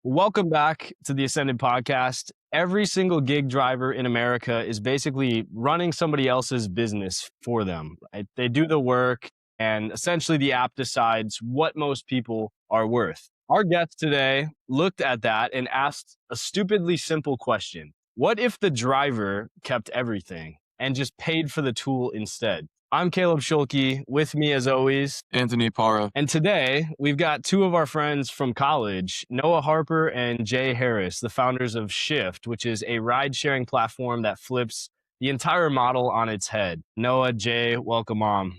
Welcome back to the Ascended Podcast. Every single gig driver in America is basically running somebody else's business for them. Right? They do the work, and essentially the app decides what most people are worth. Our guest today looked at that and asked a stupidly simple question. What if the driver kept everything and just paid for the tool instead? I'm Caleb Schuelke. With me, as always, Anthony Parra. and today we've got two of our friends from college, Noah Harper and Jay Harris, the founders of Shift, which is a ride-sharing platform that flips the entire model on its head. Noah, Jay, welcome on.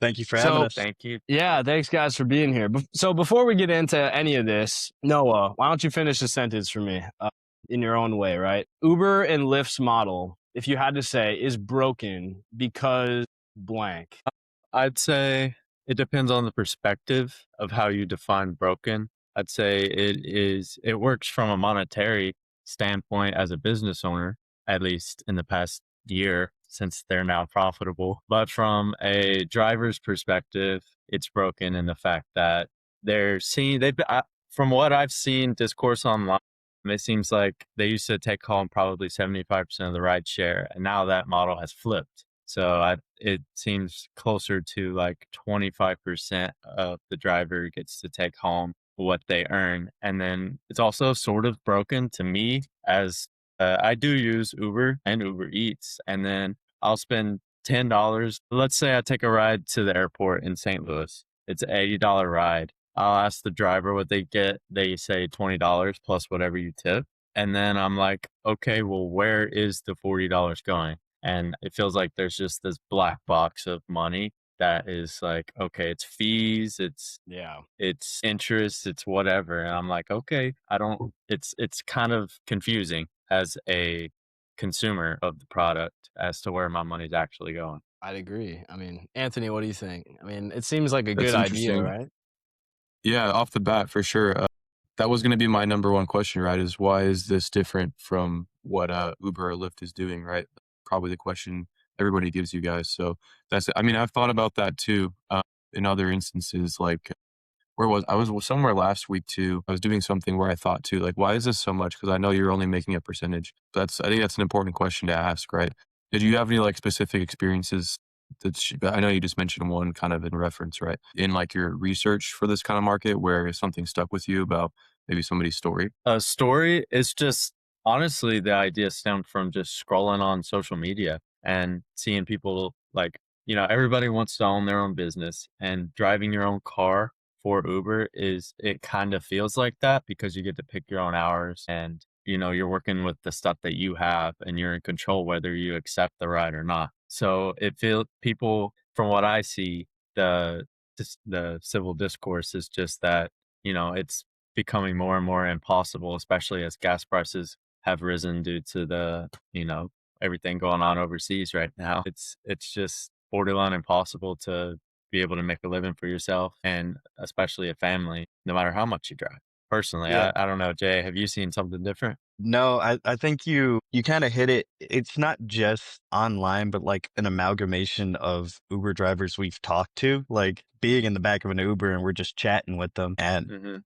Thank you for having us. Thank you. Yeah, thanks guys for being here. So before we get into any of this, Noah, why don't you finish the sentence for me in your own way, right? Uber and Lyft's model, if you had to say, is broken because blank. I'd say it depends on the perspective of how you define broken. I'd say it works from a monetary standpoint as a business owner, at least in the past year since they're now profitable. But from a driver's perspective, it's broken in the fact that from what I've seen discourse online, it seems like they used to take home probably 75% of the ride share, and now that model has flipped. So it seems closer to like 25% of the driver gets to take home what they earn. And then it's also sort of broken to me as I do use Uber and Uber Eats. And then I'll spend $10. Let's say I take a ride to the airport in St. Louis. It's an $80 ride. I'll ask the driver what they get. They say $20 plus whatever you tip. And then I'm like, okay, well, where is the $40 going? And it feels like there's just this black box of money that is like, okay, it's fees, it's interest, it's whatever. And I'm like, okay, it's kind of confusing as a consumer of the product as to where my money's actually going. I'd agree. I mean, Anthony, what do you think? I mean, it seems like a That's good idea, interesting. right? Yeah, off the bat, for sure. That was going to be my number one question, right? Is why is this different from what Uber or Lyft is doing, right? Probably the question everybody gives you guys. So that's it. I mean, I've thought about that too in other instances. Like, I was somewhere last week too. I was doing something where I thought too, like, why is this so much? Because I know you're only making a percentage. I think that's an important question to ask, right? Did you have any like specific experiences I know you just mentioned one kind of in reference, right? In like your research for this kind of market where something stuck with you about maybe somebody's story? A story is just, honestly, the idea stemmed from just scrolling on social media and seeing people like, everybody wants to own their own business, and driving your own car for Uber it kind of feels like that because you get to pick your own hours, and you're working with the stuff that you have and you're in control whether you accept the ride or not. So people, from what I see, the civil discourse is just that, it's becoming more and more impossible, especially as gas prices have risen due to the, everything going on overseas right now. It's just borderline impossible to be able to make a living for yourself, and especially a family, no matter how much you drive. Personally, Yeah. I don't know, Jay, have you seen something different? No, I think you kind of hit it. It's not just online, but like an amalgamation of Uber drivers we've talked to, like being in the back of an Uber and we're just chatting with them. And Mm-hmm.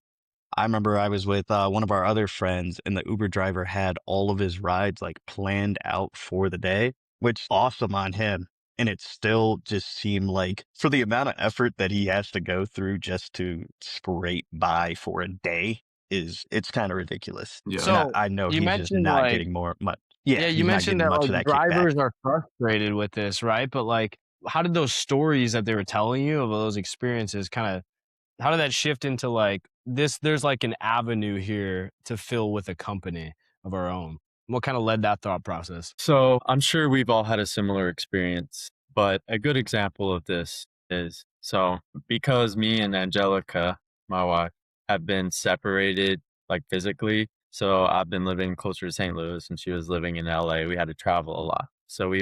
I remember I was with one of our other friends, and the Uber driver had all of his rides like planned out for the day, which awesome on him. And it still just seemed like, for the amount of effort that he has to go through just to scrape by for a day, it's kind of ridiculous. Yeah. And So I know you he's just mentioned not like, getting much. yeah, Yeah, you he's not mentioned getting that much like of that drivers kickback. are frustrated with this, right? But like, how did those stories that they were telling you of those experiences how did that shift into like this? There's like an avenue here to fill with a company of our own. What kind of led that thought process? So I'm sure we've all had a similar experience, but a good example of this is, so because me and Angelica, my wife, have been separated like physically. So I've been living closer to St. Louis and she was living in LA. We had to travel a lot. So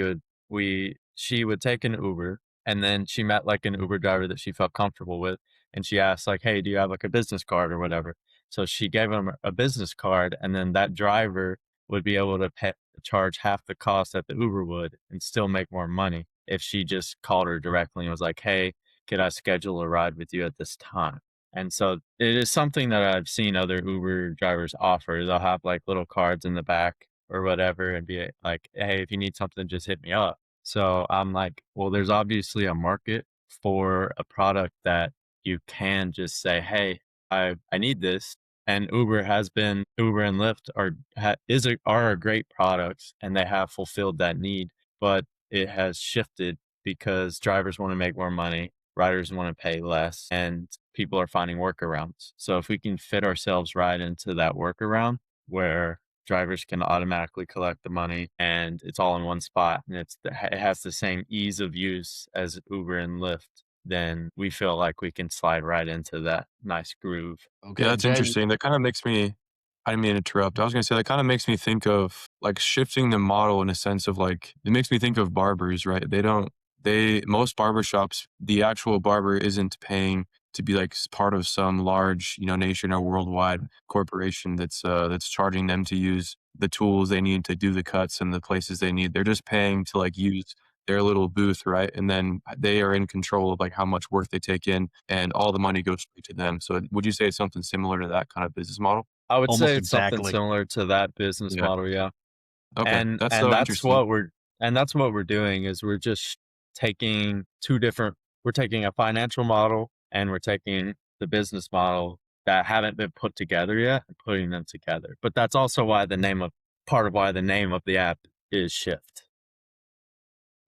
she would take an Uber, and then she met like an Uber driver that she felt comfortable with. And she asked like, hey, do you have like a business card or whatever? So she gave him a business card, and then that driver would be able to charge half the cost that the Uber would and still make more money if she just called her directly and was like, hey, could I schedule a ride with you at this time? And so it is something that I've seen other Uber drivers offer. They'll have like little cards in the back or whatever and be like, hey, if you need something, just hit me up. So I'm like, well, there's obviously a market for a product that you can just say, hey, I need this. And Uber and Lyft are great products, and they have fulfilled that need, but it has shifted because drivers want to make more money, riders want to pay less, and people are finding workarounds. So if we can fit ourselves right into that workaround where drivers can automatically collect the money and it's all in one spot and it has the same ease of use as Uber and Lyft, then we feel like we can slide right into that nice groove. Yeah, Okay, that's Jay. interesting. That kind of makes me, I didn't mean to interrupt. I was going to say that kind of makes me think of like shifting the model in a sense of like, it makes me think of barbers, right? Most barbershops, the actual barber isn't paying to be like part of some large, nation or worldwide corporation that's charging them to use the tools they need to do the cuts and the places they need. They're just paying to like use their little booth, right? And then they are in control of like how much work they take in and all the money goes straight to them. So would you say it's something similar to that kind of business model? I would say Almost it's something exactly. similar to that business Yeah. model, yeah. Okay. And That's and so that's interesting. what we're doing is we're just taking we're taking a financial model and we're taking the business model that haven't been put together yet and putting them together. But that's also why part of why the name of the app is Shift.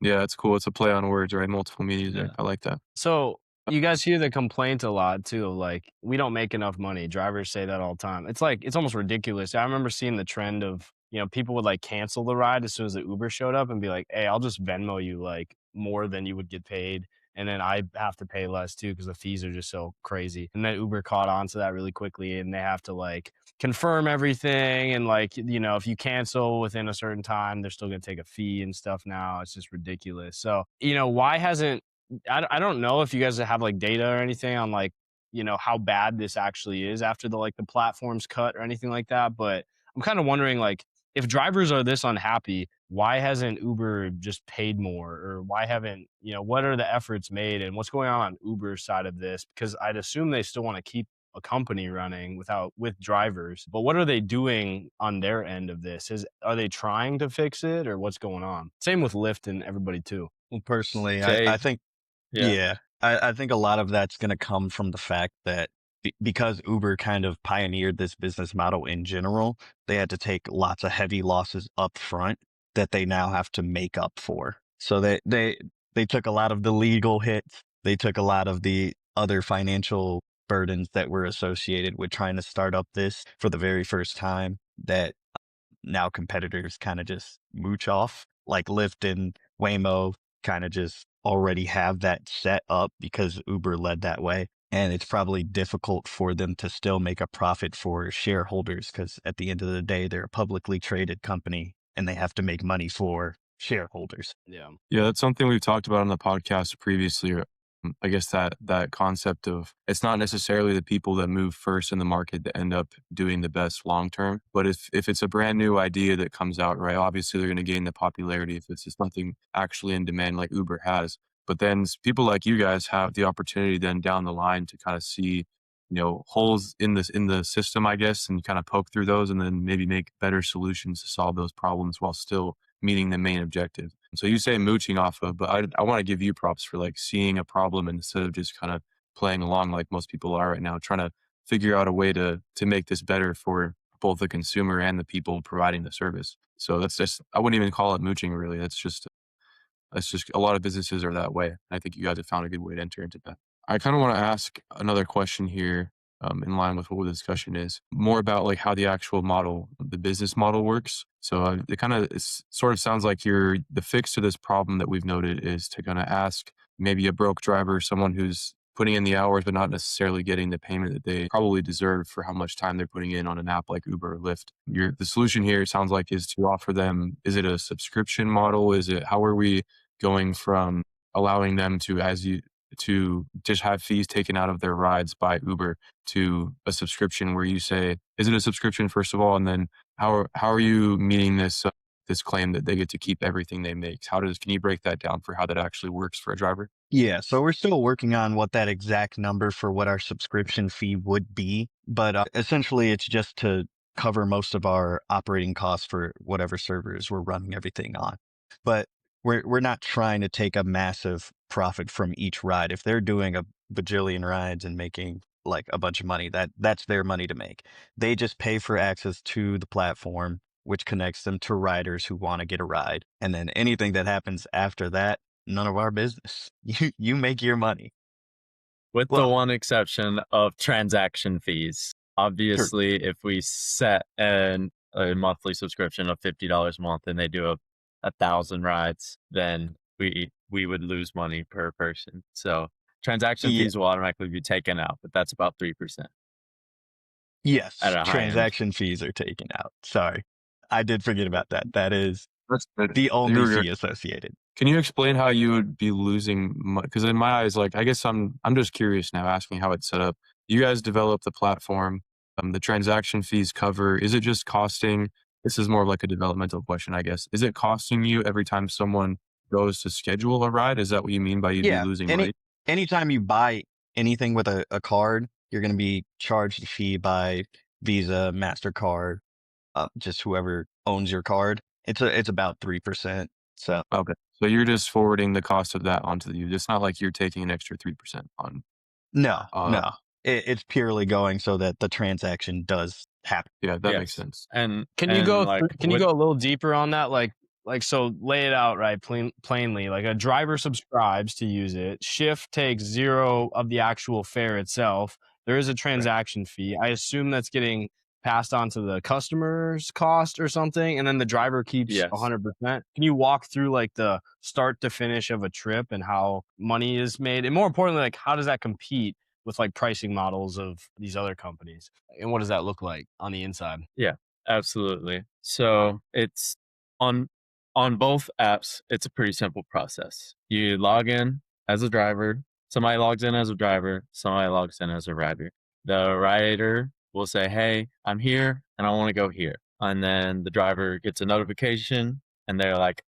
Yeah, it's cool. It's a play on words, right? Multiple meanings there. Yeah. I like that. So you guys hear the complaint a lot too, of like, we don't make enough money. Drivers say that all the time. It's like, it's almost ridiculous. I remember seeing the trend of, people would like cancel the ride as soon as the Uber showed up and be like, hey, I'll just Venmo you like more than you would get paid. And then I have to pay less too because the fees are just so crazy. And then Uber caught on to that really quickly and they have to like confirm everything. And like, if you cancel within a certain time, they're still going to take a fee and stuff now. It's just ridiculous. So, why hasn't I don't know if you guys have like data or anything on like, how bad this actually is after the platform's cut or anything like that. But I'm kind of wondering like if drivers are this unhappy, why hasn't Uber just paid more or why haven't, what are the efforts made and what's going on Uber's side of this? Because I'd assume they still want to keep a company running with drivers, but what are they doing on their end of this? Are they trying to fix it or what's going on? Same with Lyft and everybody too. Well, personally, I Jay, think, yeah. yeah, I think a lot of that's going to come from the fact that because Uber kind of pioneered this business model in general, they had to take lots of heavy losses up front that they now have to make up for. So they took a lot of the legal hits. They took a lot of the other financial burdens that were associated with trying to start up this for the very first time that now competitors kind of just mooch off, like Lyft and Waymo kind of just already have that set up because Uber led that way. And it's probably difficult for them to still make a profit for shareholders because at the end of the day, they're a publicly traded company and they have to make money for shareholders. Yeah. Yeah, that's something we've talked about on the podcast previously. I guess that concept of it's not necessarily the people that move first in the market that end up doing the best long term, but if it's a brand new idea that comes out, right, obviously they're going to gain the popularity if it's just something actually in demand like Uber has. But then people like you guys have the opportunity then down the line to kind of see, holes in the system, I guess, and kind of poke through those and then maybe make better solutions to solve those problems while still meeting the main objective. So you say mooching off of, but I want to give you props for like seeing a problem instead of just kind of playing along like most people are right now, trying to figure out a way to make this better for both the consumer and the people providing the service. So that's just, I wouldn't even call it mooching really. That's just a lot of businesses are that way. I think you guys have found a good way to enter into that. I kind of want to ask another question here, in line with what the discussion is, more about like how the actual model, the business model works. So it kind of sort of sounds like the fix to this problem that we've noted is to kind of ask maybe a broke driver, someone who's putting in the hours but not necessarily getting the payment that they probably deserve for how much time they're putting in on an app like Uber or Lyft. The solution here sounds like is to offer them, is it a subscription model? How are we going from allowing them to just have fees taken out of their rides by Uber to a subscription where you say, is it a subscription first of all? And then how are you meeting this this claim that they get to keep everything they make. Can you break that down for how that actually works for a driver? Yeah, so we're still working on what that exact number for what our subscription fee would be, but essentially it's just to cover most of our operating costs for whatever servers we're running everything on. But we're not trying to take a massive profit from each ride. If they're doing a bajillion rides and making like a bunch of money, that's their money to make. They just pay for access to the platform, which connects them to riders who want to get a ride. And then anything that happens after that, none of our business. You make your money. With the Well, one exception of transaction fees. Obviously, if we set a monthly subscription of $50 a month and they do 1,000 rides, then we would lose money per person. So transaction yeah, fees will automatically be taken out, but that's about 3% at yes, a high end. transaction fees are taken out. Sorry, I did forget about that. That is That's good. the only You're- fee associated. Can you explain how you would be losing money? Because in my eyes, like, I guess I'm just curious now, asking how it's set up. You guys develop the platform, the transaction fees cover. Is it just costing? This is more of like a developmental question, I guess. Is it costing you every time someone goes to schedule a ride? Is that what you mean by you'd be Yeah, losing money? anytime you buy anything with a card, you're going to be charged a fee by Visa, MasterCard, just whoever owns your card. It's about 3%. So Okay, so you're just forwarding the cost of that onto you. It's not like you're taking an extra 3% on. no, Uh, it's purely going so that the transaction does happen. yeah, that makes Yes. sense. And Can you go? like Can you with- go a little deeper on that? Like so, lay it out right, plainly. Like a driver subscribes to use it. Shift takes zero of the actual fare itself. There is a transaction fee. I assume that's getting passed on to the customer's cost or something, and then the driver keeps Yes. 100%. Can you walk through like the start to finish of a trip and how money is made, and more importantly, like how does that compete with like pricing models of these other companies, and what does that look like on the inside? Yeah, absolutely. So it's on both apps, it's a pretty simple process. You log in as a driver, somebody logs in as a driver, somebody logs in as a rider. The rider will say, "Hey, I'm here and I want to go here." And then the driver gets a notification and they're like,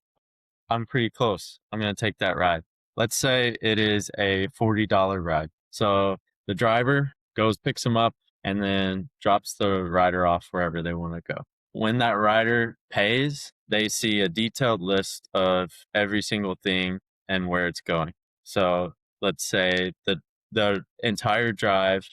"I'm pretty close. I'm going to take that ride." Let's say it is a $40 ride. So the driver goes, picks them up, and then drops the rider off wherever they want to go. When that rider pays, they see a detailed list of every single thing and where it's going. So let's say the entire drive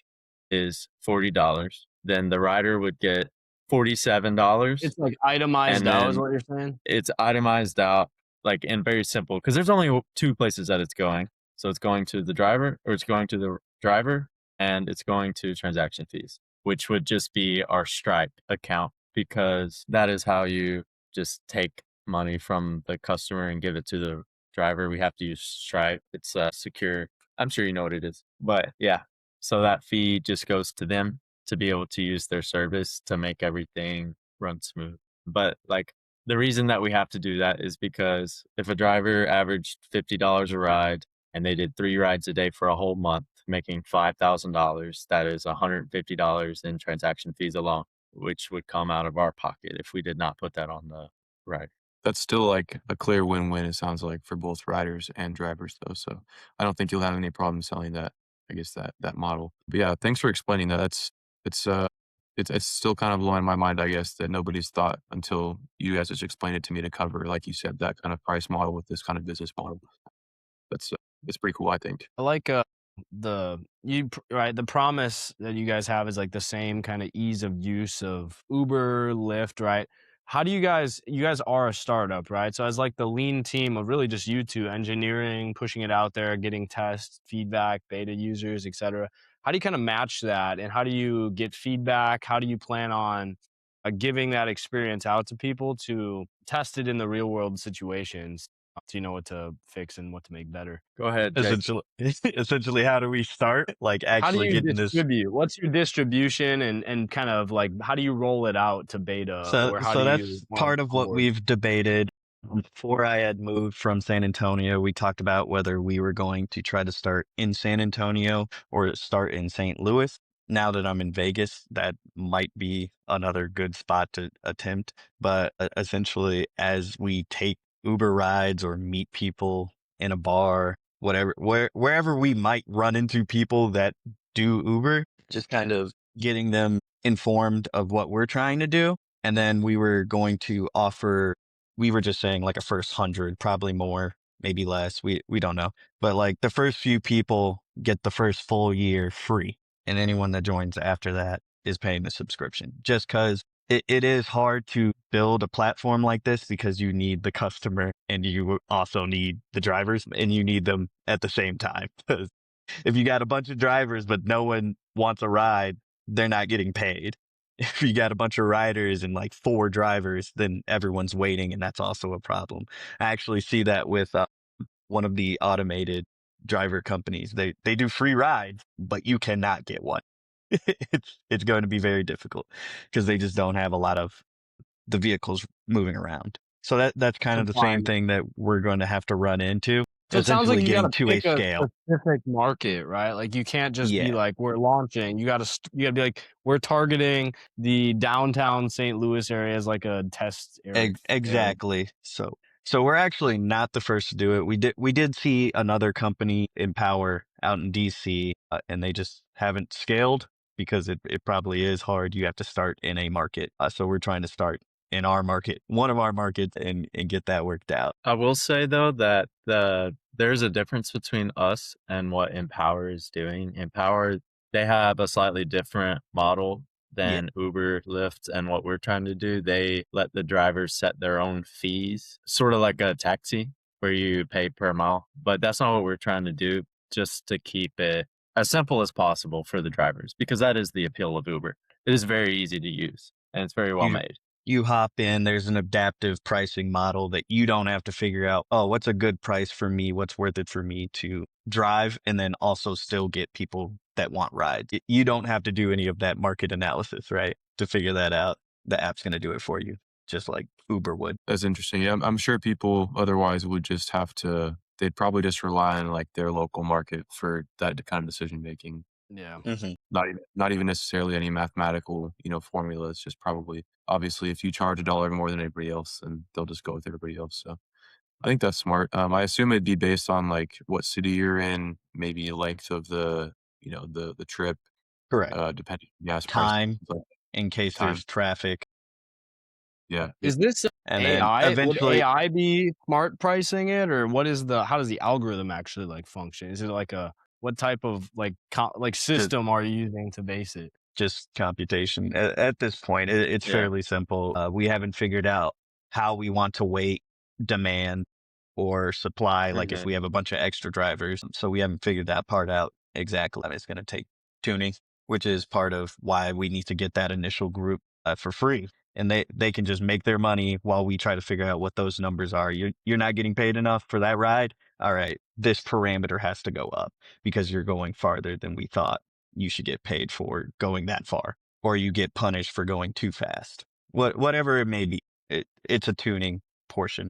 is $40. Then the rider would get $47. It's like itemized And out, is then what you're saying? it's itemized out, like, and very simple, because there's only two places that it's going. So it's going to the driver, or it's going to the driver, and it's going to transaction fees, which would just be our Stripe account, because that is how you just take money from the customer and give it to the driver. We have to use Stripe. It's secure. I'm sure you know what it is. But yeah, so that fee just goes to them to be able to use their service to make everything run smooth. But like, the reason that we have to do that is because if a driver averaged $50 a ride and they did 3 rides a day for a whole month, making $5,000, that is $150 in transaction fees alone, which would come out of our pocket if we did not put that on the ride. That's still like a clear win-win, it sounds like, for both riders and drivers, though. So I don't think you'll have any problem selling that, I guess, that model. But yeah, thanks for explaining that. It's still kind of blowing my mind, I guess, that nobody's thought until you guys just explained it to me to cover, like you said, that kind of price model with this kind of business model. It's pretty cool, I think. I like right, the promise that you guys have is like the same kind of ease of use of Uber, Lyft, right? How do you guys are a startup, right? So as like the lean team of really just you two, engineering, pushing it out there, getting tests, feedback, beta users, etc. How do you kind of match that, and how do you get feedback? How do you plan on giving that experience out to people to test it in the real world situations, so you know what to fix and what to make better? Go ahead, Jake. Essentially, how do we start? Like How do actually you getting this. distribute? What's your distribution, and kind of like how do you roll it out to beta, or how So do that's you part of what onboard? we've debated. Before I had moved from San Antonio, we talked about whether we were going to try to start in San Antonio or start in St. Louis. now that I'm in Vegas, that might be another good spot to attempt. But essentially, as we take Uber rides or meet people in a bar, whatever, wherever we might run into people that do Uber, just kind of getting them informed of what we're trying to do. And then we were going to offer, we were just saying like a first 100, probably more, maybe less. We don't know. But like the first few people get the first full year free. And anyone that joins after that is paying the subscription, just because it is hard to build a platform like this because you need the customer and you also need the drivers and you need them at the same time. Because if you got a bunch of drivers, but no one wants a ride, they're not getting paid. If you got a bunch of riders and like 4 drivers, then everyone's waiting. And that's also a problem. I actually see that with one of the automated driver companies. They do free rides, but you cannot get one. It's going to be very difficult because they just don't have a lot of the vehicles moving around. So that's kind of the same Supplying. thing that we're going to have to run into. So it sounds like Essentially you got getting to to a pick a scale. specific market, right? Like you can't just be Yeah, like, we're launching. You got to be like, we're targeting the downtown St. Louis area as like a test area. exactly. So we're actually not the first to do it. We did see another company, Empower, out in DC, and they just haven't scaled because it probably is hard. You have to start in a market. So we're trying to start in our market, one of our markets, and get that worked out. I will say though that there's a difference between us and what Empower is doing. Empower, they have a slightly different model Yeah, than Uber, Lyft, and what we're trying to do. They let the drivers set their own fees, sort of like a taxi where you pay per mile. But that's not what we're trying to do, just to keep it as simple as possible for the drivers, because that is the appeal of Uber. It is very easy to use and it's very well you made. you hop in, there's an adaptive pricing model that you don't have to figure out, oh, what's a good price for me? What's worth it for me to drive? And then also still get people that want rides. You don't have to do any of that market analysis, right? To figure that out. The app's going to do it for you, just like Uber would. That's interesting. Yeah, I'm sure people otherwise would just have to. They'd probably just rely on like their local market for that kind of decision making. Yeah. Mm-hmm. Not even necessarily any mathematical, formula. It's just probably obviously if you charge $1 more than everybody else, then they'll just go with everybody else. So I think that's smart. I assume it'd be based on like what city you're in, maybe length of the trip, Correct. depending on gas prices, Time but in case time. there's traffic. Yeah. Is this And then AI? Would eventually, AI be smart pricing it, or how does the algorithm actually like function? Is it like what type of like just system are you using to base it? just computation. At this point, it's Yeah. fairly simple. We haven't figured out how we want to weight demand or supply, like if Mhm. we have a bunch of extra drivers. So we haven't figured that part out exactly. It's going to take tuning, which is part of why we need to get that initial group for free. And they can just make their money while we try to figure out what those numbers are. You're not getting paid enough for that ride. All right, this parameter has to go up because you're going farther than we thought you should get paid for going that far, or you get punished for going too fast. Whatever it may be, it's a tuning portion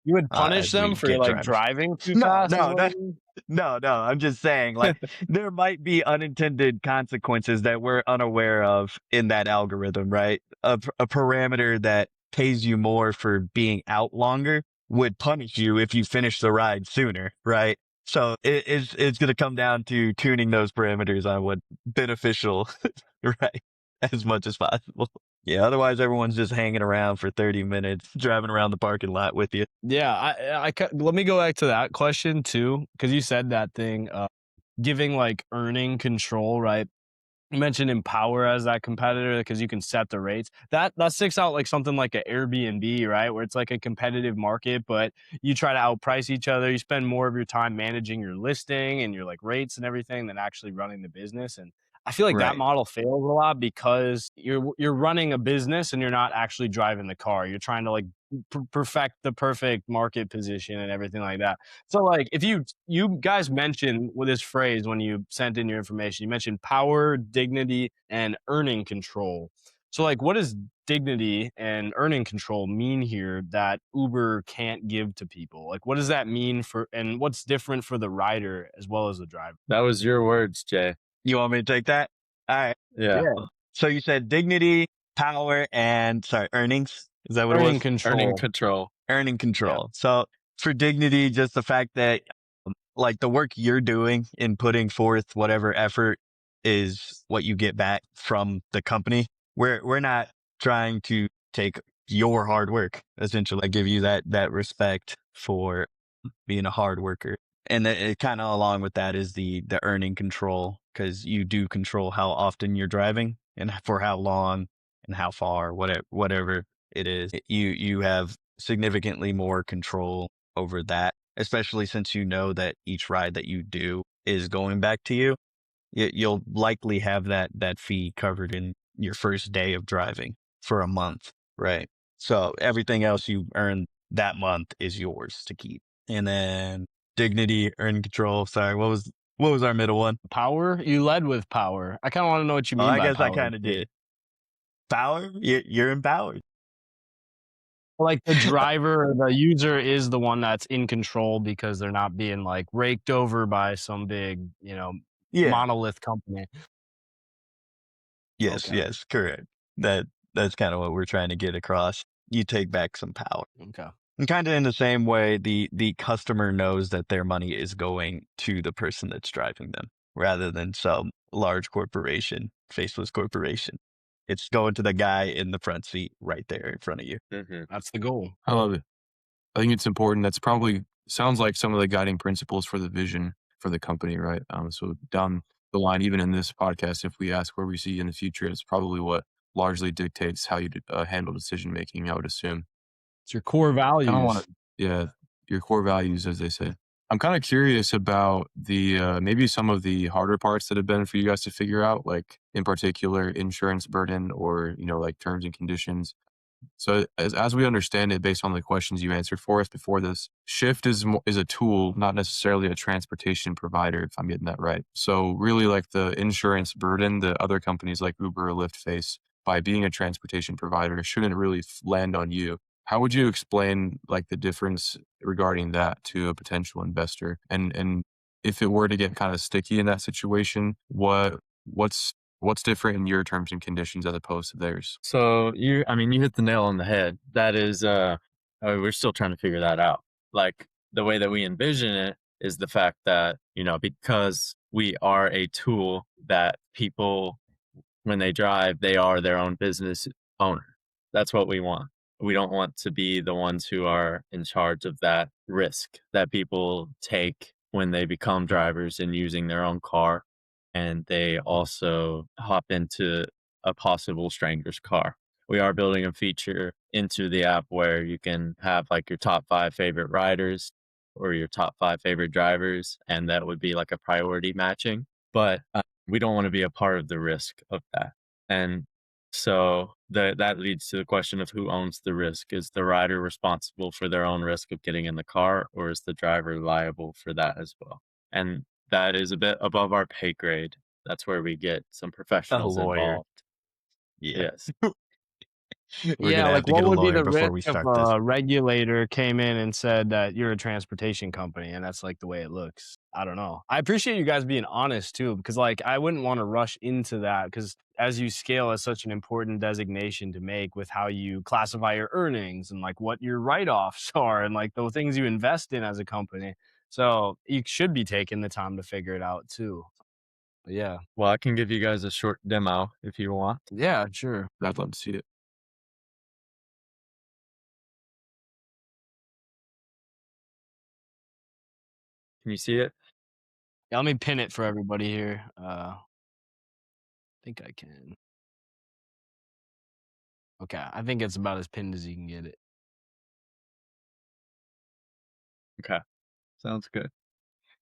You would punish as them we for get like drivers. driving too No, fast, is no, what no, you mean? no. I'm just saying, like, there might be unintended consequences that we're unaware of in that algorithm, right? A parameter that pays you more for being out longer would punish you if you finish the ride sooner, right? So it's going to come down to tuning those parameters on what beneficial, right, as much as possible. Yeah, otherwise everyone's just hanging around for 30 minutes, driving around the parking lot with you. Yeah, let me go back to that question too, because you said that thing, giving like earning control, right? You mentioned Empower as that competitor because you can set the rates. That sticks out like something like an Airbnb, right? Where it's like a competitive market, but you try to outprice each other. You spend more of your time managing your listing and your like rates and everything than actually running the business. And I feel like that Right. model fails a lot because you're running a business and you're not actually driving the car. You're trying to like perfect the perfect market position and everything like that. So like if you guys mentioned with this phrase when you sent in your information, you mentioned power, dignity, and earning control. So like what does dignity and earning control mean here that Uber can't give to people? Like what does that mean and what's different for the rider as well as the driver? That was your words, Jay. You want me to take that? All right. Yeah. Yeah. So you said dignity, power, and earnings. Is that what it Earning was? control. Earning control. Earning control. So for dignity, just the fact that like the work you're doing in putting forth whatever effort is what you get back from the company. We're not trying to take your hard work, essentially. I give you that respect for being a hard worker. And it kind of along with that is the earning control, because you do control how often you're driving and for how long and how far, whatever it is. You have significantly more control over that, especially since you know that each ride that you do is going back to you. You'll likely have that fee covered in your first day of driving for a month, right? So everything else you earn that month is yours to keep. And then dignity, earn control. Sorry, what was our middle one? Power? You led with power. I kind of want to know what you Oh, mean I by guess I power. kind of did. Power? You're empowered. Like the driver or the user is the one that's in control because they're not being like raked over by some big, Yeah. monolith company. Yes. Okay. Yes. Correct. That's kind of what we're trying to get across. You take back some power. Okay. And kind of in the same way, the customer knows that their money is going to the person that's driving them rather than some large corporation, faceless corporation. It's going to the guy in the front seat right there in front of you. Mm-hmm. That's the goal. I love it. I think it's important. That's probably sounds like some of the guiding principles for the vision for the company, right? So down the line, even in this podcast, if we ask where we see in the future, it's probably what largely dictates how you handle decision making. I would assume. It's your core Kind of values. want to, yeah, your core values, as they say. I'm kind of curious about the maybe some of the harder parts that have been for you guys to figure out, like in particular insurance burden or like terms and conditions. So as we understand it, based on the questions you answered for us before this, Shift is a tool, not necessarily a transportation provider, if I'm getting that right. So really, like the insurance burden that other companies like Uber or Lyft face by being a transportation provider shouldn't really land on you. How would you explain like the difference regarding that to a potential investor? And if it were to get kind of sticky in that situation, what's different in your terms and conditions as opposed to theirs? So you hit the nail on the head. That is, we're still trying to figure that out. Like the way that we envision it is the fact that, because we are a tool that people, when they drive, they are their own business owner. That's what we want. We don't want to be the ones who are in charge of that risk that people take when they become drivers and using their own car. And they also hop into a possible stranger's car. We are building a feature into the app where you can have like your top 5 favorite riders or your top 5 favorite drivers, and that would be like a priority matching. But we don't want to be a part of the risk of that. And so that leads to the question of who owns the risk. Is the rider responsible for their own risk of getting in the car, or is the driver liable for that as well? And that is a bit above our pay grade. That's where we get some professionals lawyer. involved. Yeah. Yes. We're Yeah, gonna have like to what get a would be lawyer the before risk we if start this. a regulator came in and said that you're a transportation company and that's like the way it looks? I don't know. I appreciate you guys being honest too, because like I wouldn't want to rush into that because as you scale is such an important designation to make with how you classify your earnings and like what your write-offs are and like the things you invest in as a company. So you should be taking the time to figure it out too. But yeah. Well, I can give you guys a short demo if you want. Yeah, sure. I'd love to see it. Can you see it? Yeah, let me pin it for everybody here. I think I can. Okay, I think it's about as pinned as you can get it. Okay. Sounds good.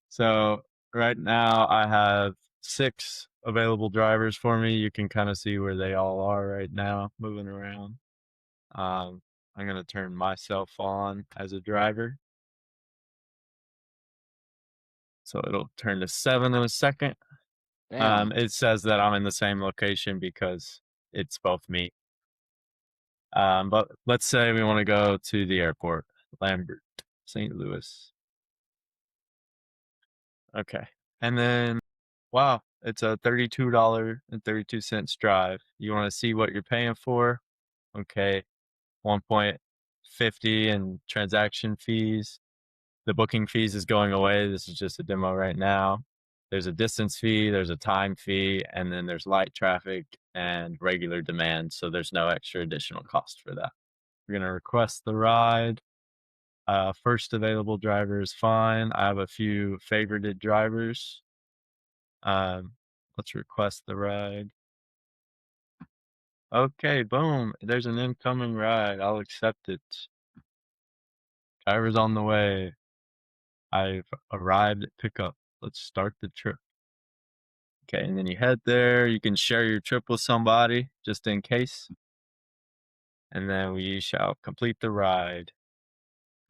So right now I have 6 available drivers for me. You can kind of see where they all are right now, moving around. I'm going to turn myself on as a driver. So it'll turn to 7 in a second. Damn. It says that I'm in the same location because it's both me. But let's say we want to go to the airport, Lambert, St. Louis. Okay. And then, wow, It's a $32.32 drive. You want to see what you're paying for? Okay, 1.50 and transaction fees. The booking fees is going away. This is just a demo right now. There's a distance fee, there's a time fee, and then there's light traffic and regular demand. So there's no extra additional cost for that. We're going to request the ride. First available driver is fine. I have a few favorited drivers. Let's request the ride. Okay, boom. There's an incoming ride. I'll accept it. Driver's on the way. I've arrived at pickup. Let's start the trip. Okay, and then you head there. You can share your trip with somebody just in case. And then we shall complete the ride.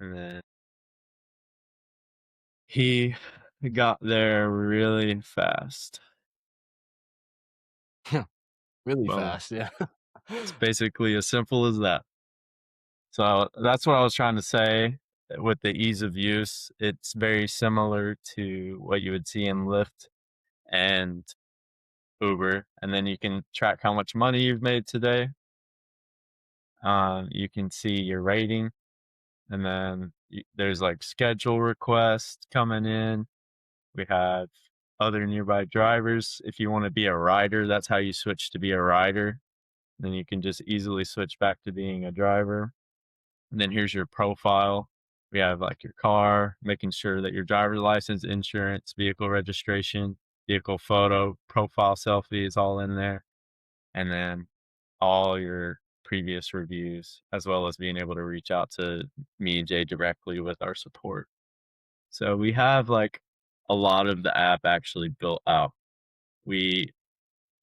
And then he got there really fast. Really Boom. fast, yeah. It's basically as simple as that. So that's what I was trying to say with the ease of use. It's very similar to what you would see in Lyft and Uber. And then you can track how much money you've made today. You can see your rating. And then there's like schedule requests coming in. We have other nearby drivers. If you want to be a rider, that's how you switch to be a rider. Then you can just easily switch back to being a driver. And then here's your profile. We have like your car, making sure that your driver's license, insurance, vehicle registration, vehicle photo, profile selfie is all in there. And then all your previous reviews, as well as being able to reach out to me and Jay directly with our support. So we have like a lot of the app actually built out. We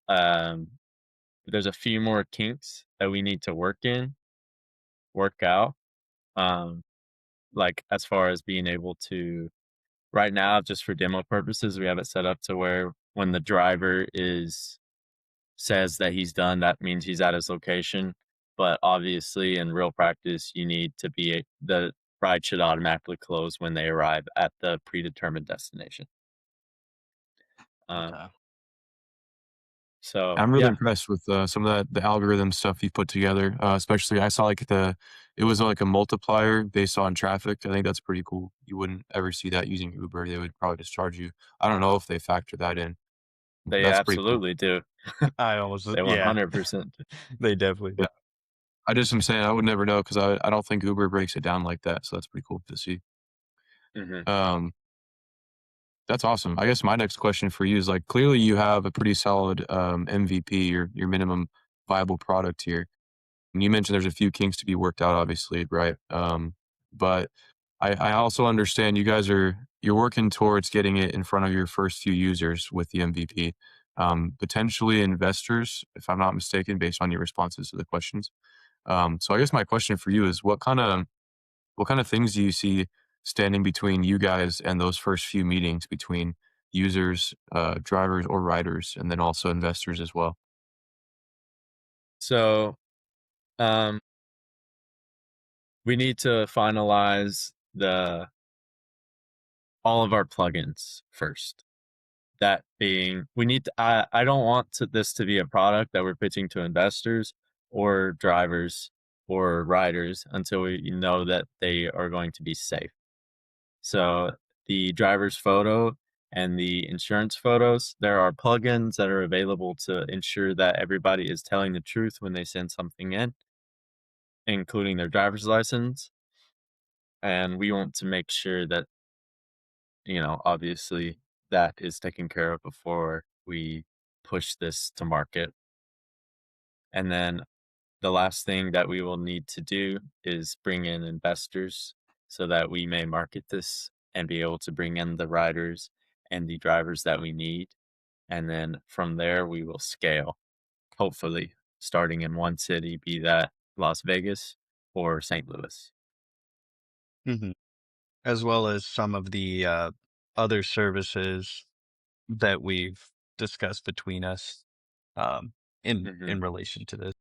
there's a few more kinks that we need to work out. Like as far as being able to right now, just for demo purposes, we have it set up to where when the driver says that he's done, that means he's at his location. But obviously, in real practice, you need to be the ride should automatically close when they arrive at the predetermined destination. Okay. So I'm really yeah, impressed with some of the algorithm stuff you put together. Especially, I saw like it was like a multiplier based on traffic. I think that's pretty cool. You wouldn't ever see that using Uber. They would probably just charge you. I don't know if they factor that in. they That's pretty cool. absolutely do. I almost, They yeah, 100%. they definitely do. Yeah. I just am saying I would never know because I don't think Uber breaks it down like that. So that's pretty cool to see. Mhm. That's awesome. I guess my next question for you is like clearly you have a pretty solid MVP, your minimum viable product here. And you mentioned there's a few kinks to be worked out, obviously, right? But I also understand you're working towards getting it in front of your first few users with the MVP, potentially investors, if I'm not mistaken, based on your responses to the questions. So I guess my question for you is what kind of things do you see standing between you guys and those first few meetings between users, drivers or riders, and then also investors as well? So um, we need to finalize all of our plugins first. That being, we need to, I don't want this to be a product that we're pitching to investors or drivers or riders until we know that they are going to be safe. So the driver's photo and the insurance photos, there are plugins that are available to ensure that everybody is telling the truth when they send something in, including their driver's license. And we want to make sure that, obviously that is taken care of before we push this to market. And then the last thing that we will need to do is bring in investors so that we may market this and be able to bring in the riders and the drivers that we need. And then from there, we will scale, hopefully, starting in one city, be that Las Vegas or St. Louis. Hmm. As well as some of the other services that we've discussed between us Hmm. in relation to this.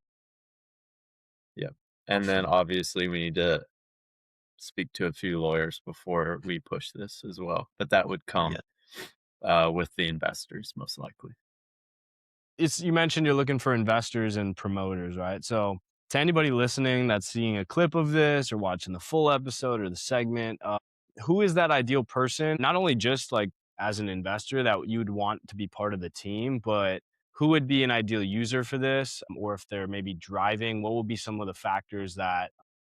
Yep. And then obviously, we need to speak to a few lawyers before we push this as well. But that would come Yeah. with the investors, most likely. You mentioned you're looking for investors and promoters, right? So to anybody listening that's seeing a clip of this or watching the full episode or the segment, who is that ideal person? Not only just like as an investor that you'd want to be part of the team, but who would be an ideal user for this? Or if they're maybe driving, what would be some of the factors that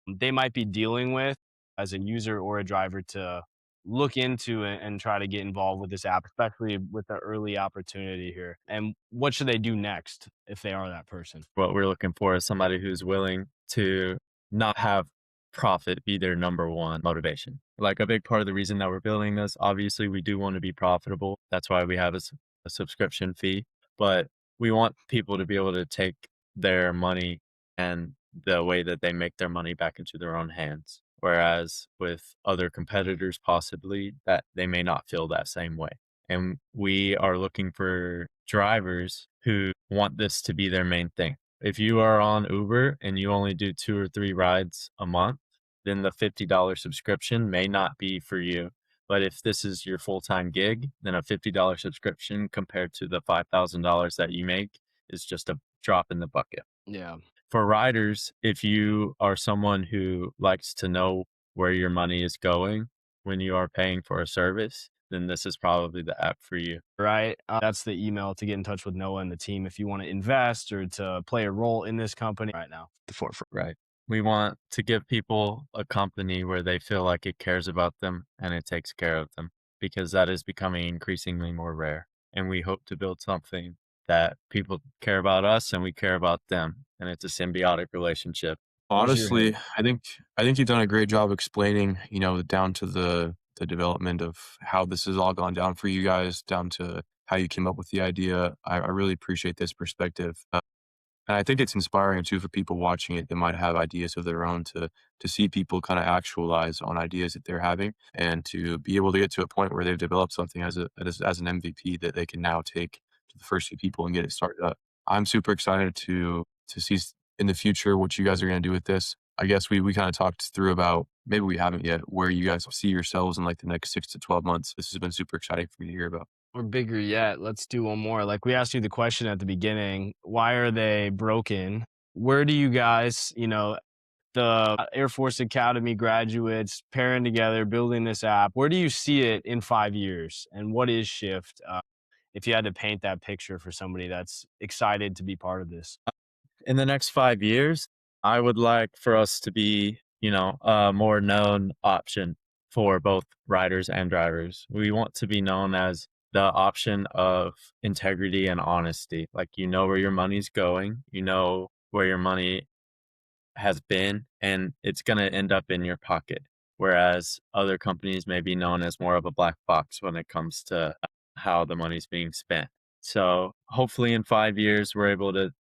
they might be dealing with as a user or a driver to look into and try to get involved with this app, especially with the early opportunity here? And what should they do next if they are that person? What we're looking for is somebody who's willing to not have profit be their number one motivation. Like a big part of the reason that we're building this, obviously we do want to be profitable. That's why we have a subscription fee, but we want people to be able to take their money and the way that they make their money back into their own hands. Whereas with other competitors, possibly that they may not feel that same way. And we are looking for drivers who want this to be their main thing. If you are on Uber and you only do 2 or 3 rides a month, then the $50 subscription may not be for you. But if this is your full-time gig, then a $50 subscription compared to the $5,000 that you make is just a drop in the bucket. Yeah. For riders, if you are someone who likes to know where your money is going when you are paying for a service, then this is probably the app for you. Right. That's the email to get in touch with Noah and the team if you want to invest or to play a role in this company right now. The forefront. Right. We want to give people a company where they feel like it cares about them and it takes care of them, because that is becoming increasingly more rare. And we hope to build something that people care about us and we care about them. And it's a symbiotic relationship. Honestly, I think you've done a great job explaining, down to the development of how this has all gone down for you guys, down to how you came up with the idea. I really appreciate this perspective. And I think it's inspiring too for people watching it that might have ideas of their own to see people kind of actualize on ideas that they're having and to be able to get to a point where they've developed something as an MVP that they can now take to the first few people and get it started up. I'm super excited to see in the future what you guys are going to do with this. I guess we kind of talked through about, maybe we haven't yet, where you guys see yourselves in like the next 6 to 12 months. This has been super exciting for me to hear about. Or bigger yet, let's do one more. Like we asked you the question at the beginning, why are they broken? Where do you guys, the Air Force Academy graduates pairing together, building this app, where do you see it in 5 years? And what is Shift? If you had to paint that picture for somebody that's excited to be part of this. In the next 5 years, I would like for us to be, a more known option for both riders and drivers. We want to be known as the option of integrity and honesty. Like, where your money's going, where your money has been, and it's going to end up in your pocket. Whereas other companies may be known as more of a black box when it comes to how the money's being spent. So hopefully in 5 years, we're able to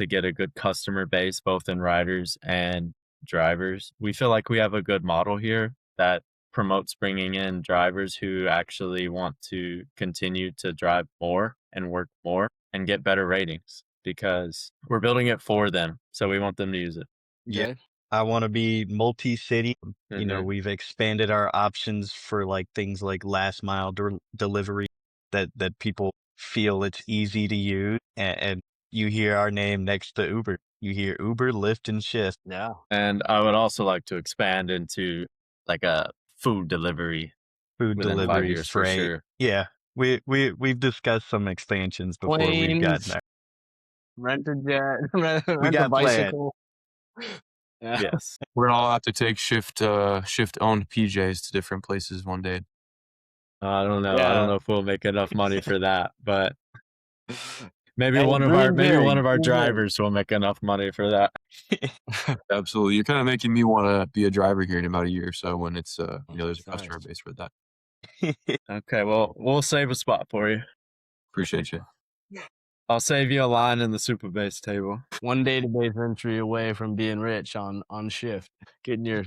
get a good customer base, both in riders and drivers. We feel like we have a good model here that promotes bringing in drivers who actually want to continue to drive more and work more and get better ratings, because we're building it for them. So we want them to use it. Yeah. I want to be multi-city. We've expanded our options for like things like last mile delivery that people feel it's easy to use. And you hear our name next to Uber. You hear Uber, Lyft, and Shift. Yeah. And I would also like to expand into like a food delivery. Food within 5 delivery years, is for great. sure. Yeah. We've discussed some expansions before we've gotten Planes, there. rent a jet, rent We a got planned. bicycle. Yeah. Yes. We're gonna all have to take shift owned PJs to different places one day. I don't know. I Yeah. don't know if we'll make enough money for that, but maybe Hey, one of dream big, our dream big. drivers will make enough money for that. Absolutely. You're kind of making me want to be a driver here in about a year or so when it's there's a Nice. customer base for that. Okay, well, we'll save a spot for you. Appreciate you. I'll save you a line in the super base table. One database entry away from being rich on Shift, getting your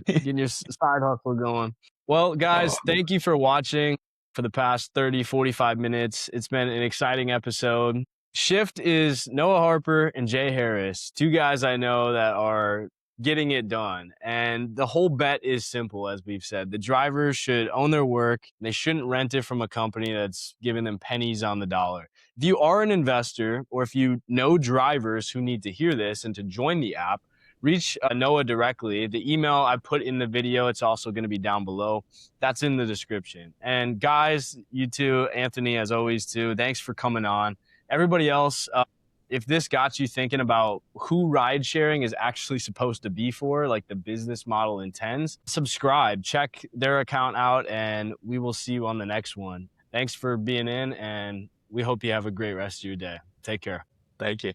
side hustle going. Well, guys, thank you for watching for the past 30, 45 minutes. It's been an exciting episode. Shift is Noah Harper and Jay Harris, two guys I know that are getting it done. And the whole bet is simple, as we've said. The drivers should own their work. They shouldn't rent it from a company that's giving them pennies on the dollar. If you are an investor, or if you know drivers who need to hear this and to join the app, reach Noah directly. The email I put in the video, it's also going to be down below. That's in the description. And guys, you too, Anthony, as always too, thanks for coming on. Everybody else, if this got you thinking about who ride sharing is actually supposed to be for, like the business model intends, subscribe, check their account out, and we will see you on the next one. Thanks for being in, and we hope you have a great rest of your day. Take care. Thank you.